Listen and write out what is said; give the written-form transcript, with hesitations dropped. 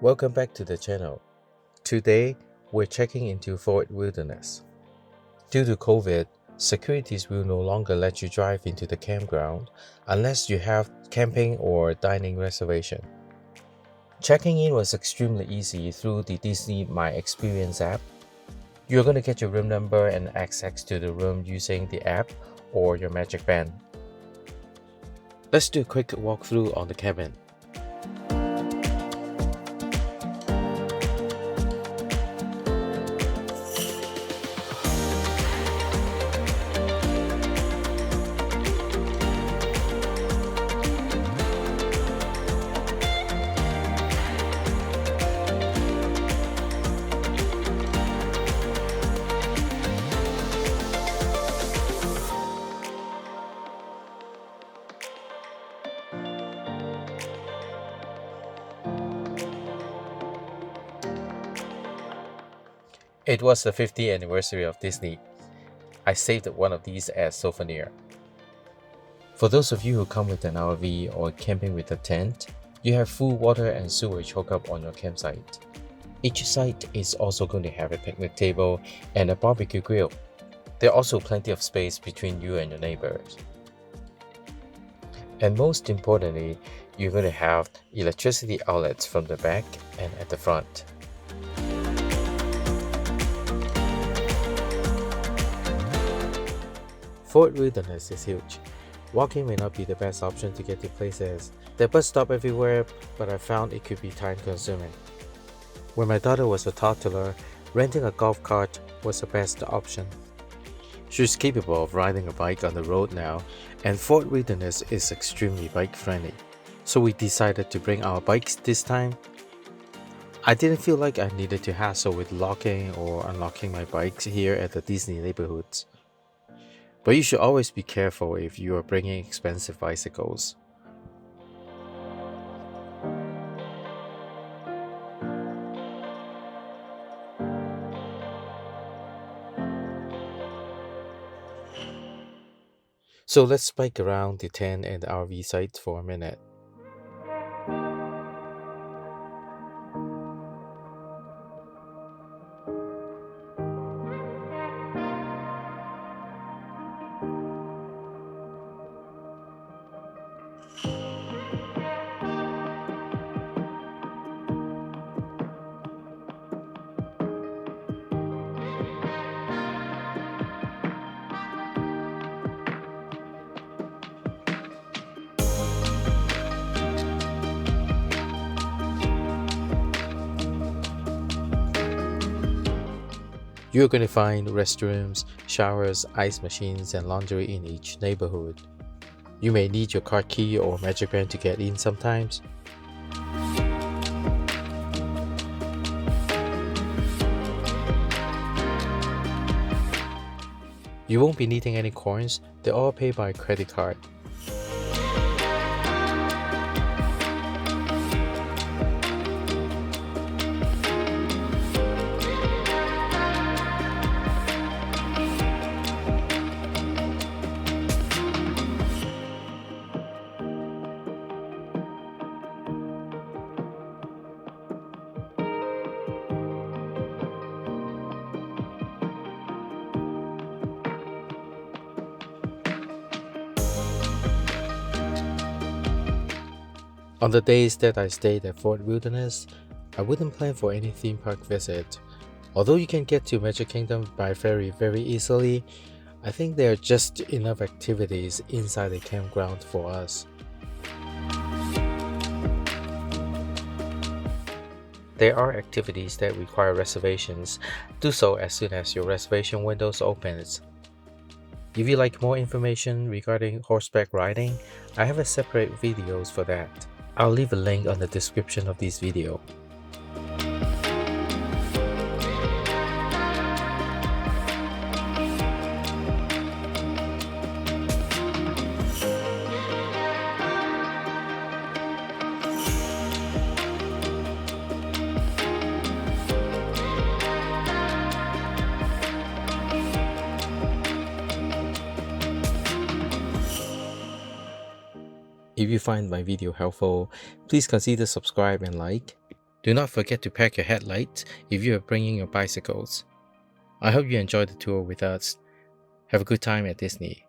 Welcome back to the channel. Today, we're checking into Fort Wilderness. Due to COVID, securities will no longer let you drive into the campground unless you have camping or dining reservation. Checking in was extremely easy through the Disney My Experience app. You're going to get your room number and access to the room using the app or your Magic Band. Let's do a quick walkthrough on the cabin. It was the 50th anniversary of Disney. I saved one of these as souvenir. For those of you who come with an RV or camping with a tent, you have full water and sewage hookup on your campsite. Each site is also going to have a picnic table and a barbecue grill. There are also plenty of space between you and your neighbors. And most importantly, you're going to have electricity outlets from the back and at the front. Fort Wilderness is huge. Walking may not be the best option to get to places. There are bus stops everywhere, but I found it could be time consuming. When my daughter was a toddler, renting a golf cart was the best option. She's capable of riding a bike on the road now, and Fort Wilderness is extremely bike friendly. So we decided to bring our bikes this time. I didn't feel like I needed to hassle with locking or unlocking my bikes here at the Disney neighborhoods. But you should always be careful if you are bringing expensive bicycles. So let's bike around the tent and the RV site for a minute. You're going to find restrooms, showers, ice machines, and laundry in each neighborhood. You may need your car key or Magic Band to get in sometimes. You won't be needing any coins, they're all paid by credit card. On the days that I stayed at Fort Wilderness, I wouldn't plan for any theme park visit. Although you can get to Magic Kingdom by ferry very easily, I think there are just enough activities inside the campground for us. There are activities that require reservations. Do so as soon as your reservation window opens. If you like more information regarding horseback riding, I have a separate videos for that. I'll leave a link on the description of this video. If you find my video helpful, please consider subscribe and like. Do not forget to pack your headlights if you are bringing your bicycles. I hope you enjoyed the tour with us. Have a good time at Disney.